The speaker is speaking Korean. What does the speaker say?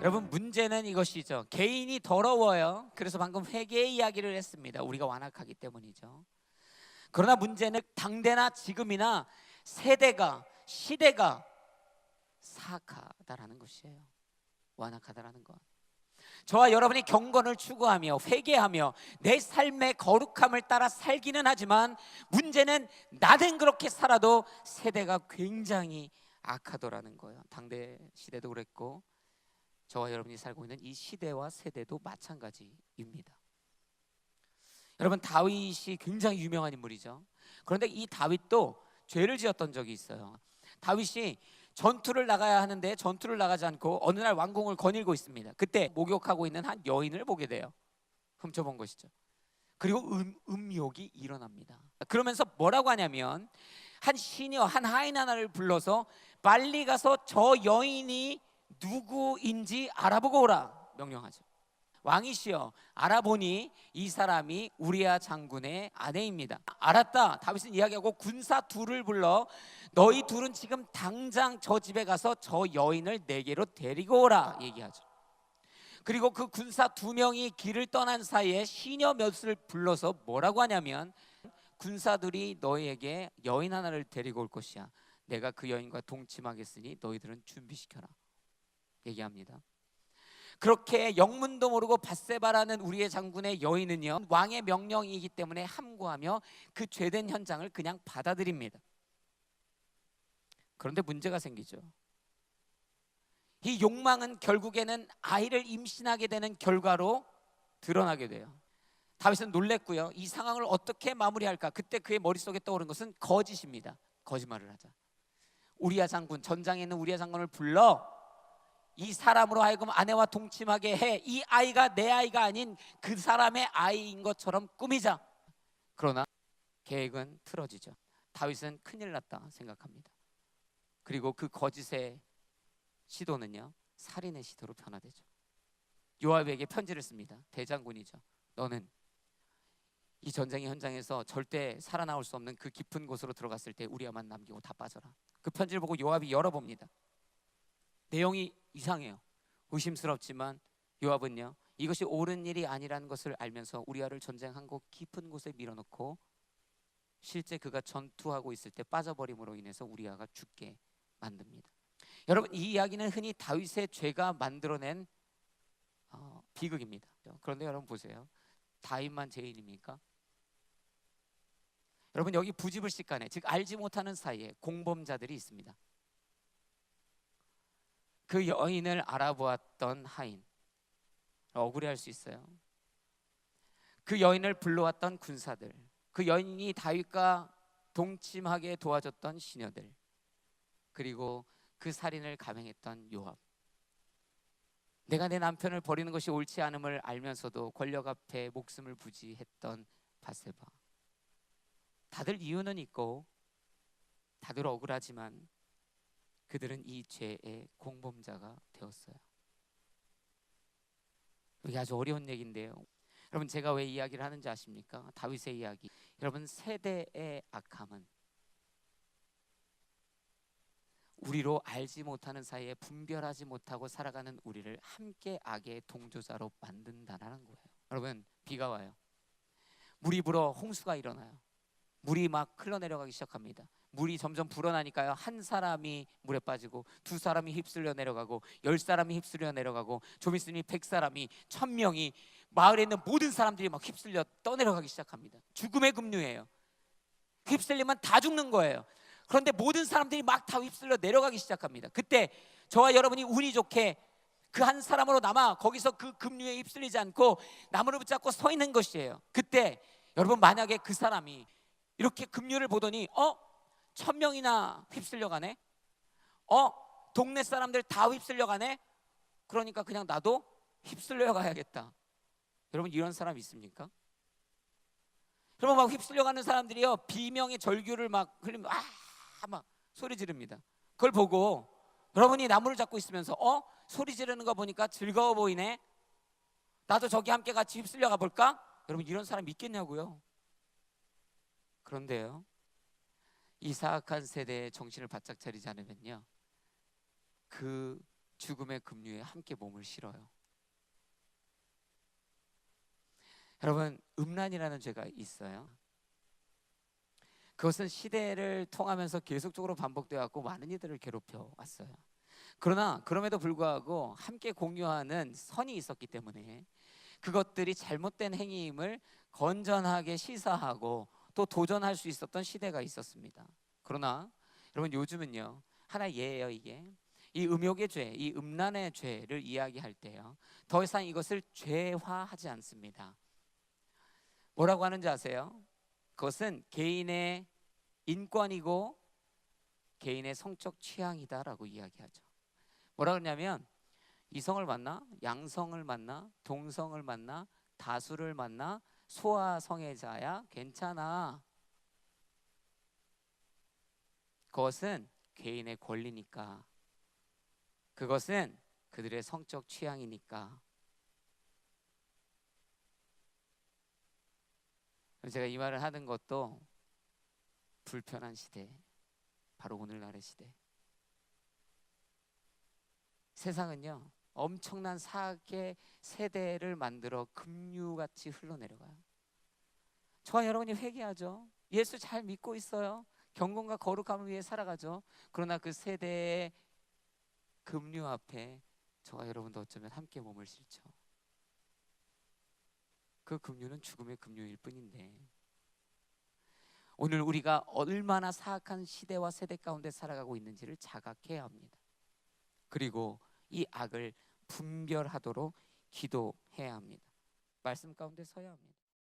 여러분, 문제는 이것이죠. 개인이 더러워요. 그래서 방금 회개의 이야기를 했습니다. 우리가 완악하기 때문이죠. 그러나 문제는 당대나 지금이나 세대가, 시대가 사악하다라는 것이에요. 완악하다라는 것. 저와 여러분이 경건을 추구하며 회개하며 내 삶의 거룩함을 따라 살기는 하지만 문제는 나는 그렇게 살아도 세대가 굉장히 악하더라는 거예요. 당대 시대도 그랬고 저와 여러분이 살고 있는 이 시대와 세대도 마찬가지입니다. 여러분, 다윗이 굉장히 유명한 인물이죠. 그런데 이 다윗도 죄를 지었던 적이 있어요. 다윗이 전투를 나가야 하는데 전투를 나가지 않고 어느 날 왕궁을 거닐고 있습니다. 그때 목욕하고 있는 한 여인을 보게 돼요. 훔쳐본 것이죠. 그리고 음욕이 일어납니다. 그러면서 뭐라고 하냐면 한 시녀, 한 하인 하나를 불러서 빨리 가서 저 여인이 누구인지 알아보고 오라 명령하죠. 왕이시여, 알아보니 이 사람이 우리야 장군의 아내입니다. 알았다. 다윗은 이야기하고 군사 둘을 불러 너희 둘은 지금 당장 저 집에 가서 저 여인을 내게로 데리고 오라 얘기하죠. 그리고 그 군사 두 명이 길을 떠난 사이에 시녀 몇을 불러서 뭐라고 하냐면 군사들이 너희에게 여인 하나를 데리고 올 것이야. 내가 그 여인과 동침하겠으니 너희들은 준비시켜라 얘기합니다. 그렇게 영문도 모르고 밧세바라는 우리의 장군의 여인은요, 왕의 명령이기 때문에 함구하며 그 죄된 현장을 그냥 받아들입니다. 그런데 문제가 생기죠. 이 욕망은 결국에는 아이를 임신하게 되는 결과로 드러나게 돼요. 다윗은 놀랬고요. 이 상황을 어떻게 마무리할까? 그때 그의 머릿속에 떠오른 것은 거짓입니다. 거짓말을 하자. 우리야 장군, 전장에 있는 우리야 장군을 불러 이 사람으로 하여금 아내와 동침하게 해. 이 아이가 내 아이가 아닌 그 사람의 아이인 것처럼 꾸미자. 그러나 계획은 틀어지죠. 다윗은 큰일 났다 생각합니다. 그리고 그 거짓의 시도는요, 살인의 시도로 변화되죠. 요압에게 편지를 씁니다. 대장군이죠. 너는 이 전쟁의 현장에서 절대 살아나올 수 없는 그 깊은 곳으로 들어갔을 때 우리야만 남기고 다 빠져라. 그 편지를 보고 요압이 열어봅니다. 내용이 이상해요. 의심스럽지만 요압은요, 이것이 옳은 일이 아니라는 것을 알면서 우리아를 전쟁한 곳 깊은 곳에 밀어넣고 실제 그가 전투하고 있을 때 빠져버림으로 인해서 우리아가 죽게 만듭니다. 여러분, 이 이야기는 흔히 다윗의 죄가 만들어낸 비극입니다. 그런데 여러분 보세요. 다윗만 죄인입니까? 여러분, 여기 부지불식간에, 즉 알지 못하는 사이에 공범자들이 있습니다. 그 여인을 알아보았던 하인, 억울해할 수 있어요. 그 여인을 불러왔던 군사들, 그 여인이 다윗과 동침하게 도와줬던 시녀들, 그리고 그 살인을 감행했던 요압. 내가 내 남편을 버리는 것이 옳지 않음을 알면서도 권력 앞에 목숨을 부지했던 밧세바. 다들 이유는 있고 다들 억울하지만 그들은 이 죄의 공범자가 되었어요. 이게 아주 어려운 얘기인데요. 여러분, 제가 왜 이야기를 하는지 아십니까? 다윗의 이야기. 여러분, 세대의 악함은 우리로 알지 못하는 사이에 분별하지 못하고 살아가는 우리를 함께 악의 동조자로 만든다는 거예요. 여러분, 비가 와요. 물이 불어 홍수가 일어나요. 물이 막 흘러내려가기 시작합니다. 물이 점점 불어나니까요, 한 사람이 물에 빠지고 두 사람이 휩쓸려 내려가고 10사람이 휩쓸려 내려가고 좀 있으니 100사람이 1000명이 마을에 있는 모든 사람들이 막 휩쓸려 떠내려가기 시작합니다. 죽음의 급류예요. 휩쓸리면 다 죽는 거예요. 그런데 모든 사람들이 막 다 휩쓸려 내려가기 시작합니다. 그때 저와 여러분이 운이 좋게 그 한 사람으로 남아 거기서 그 급류에 휩쓸리지 않고 나무를 붙잡고 서 있는 것이에요. 그때 여러분, 만약에 그 사람이 이렇게 급류를 보더니 1000명이나 휩쓸려 가네, 동네 사람들 다 휩쓸려 가네, 그러니까 그냥 나도 휩쓸려 가야겠다. 여러분, 이런 사람 있습니까? 그러면 막 휩쓸려 가는 사람들이요, 비명의 절규를 막 흘리면 막 소리 지릅니다. 그걸 보고 여러분이 나무를 잡고 있으면서 소리 지르는 거 보니까 즐거워 보이네, 나도 저기 함께 같이 휩쓸려 가볼까? 여러분, 이런 사람 있겠냐고요. 그런데요, 이 사악한 세대의 정신을 바짝 차리지 않으면요, 그 죽음의 급류에 함께 몸을 실어요. 여러분, 음란이라는 죄가 있어요. 그것은 시대를 통하면서 계속적으로 반복되어 왔고 많은 이들을 괴롭혀 왔어요. 그러나 그럼에도 불구하고 함께 공유하는 선이 있었기 때문에 그것들이 잘못된 행위임을 건전하게 시사하고 또 도전할 수 있었던 시대가 있었습니다. 그러나 여러분, 요즘은요, 하나의 예예요. 이게 이 음욕의 죄, 이 음란의 죄를 이야기할 때요, 더 이상 이것을 죄화하지 않습니다. 뭐라고 하는지 아세요? 그것은 개인의 인권이고 개인의 성적 취향이다라고 이야기하죠. 뭐라 그러냐면, 이성을 만나, 양성을 만나, 동성을 만나, 다수를 만나, 소아성애자야 괜찮아. 그것은 개인의 권리니까. 그것은 그들의 성적 취향이니까. 제가 이 말을 하는 것도 불편한 시대, 바로 오늘날의 시대. 세상은요, 엄청난 사악의 세대를 만들어 급류같이 흘러내려가요. 저와 여러분이 회개하죠. 예수 잘 믿고 있어요. 경건과 거룩함을 위해 살아가죠. 그러나 그 세대의 급류 앞에 저와 여러분도 어쩌면 함께 몸을 실죠. 그 급류는 죽음의 급류일 뿐인데, 오늘 우리가 얼마나 사악한 시대와 세대 가운데 살아가고 있는지를 자각해야 합니다. 그리고 이 악을 분별하도록 기도해야 합니다. 말씀 가운데 서야 합니다.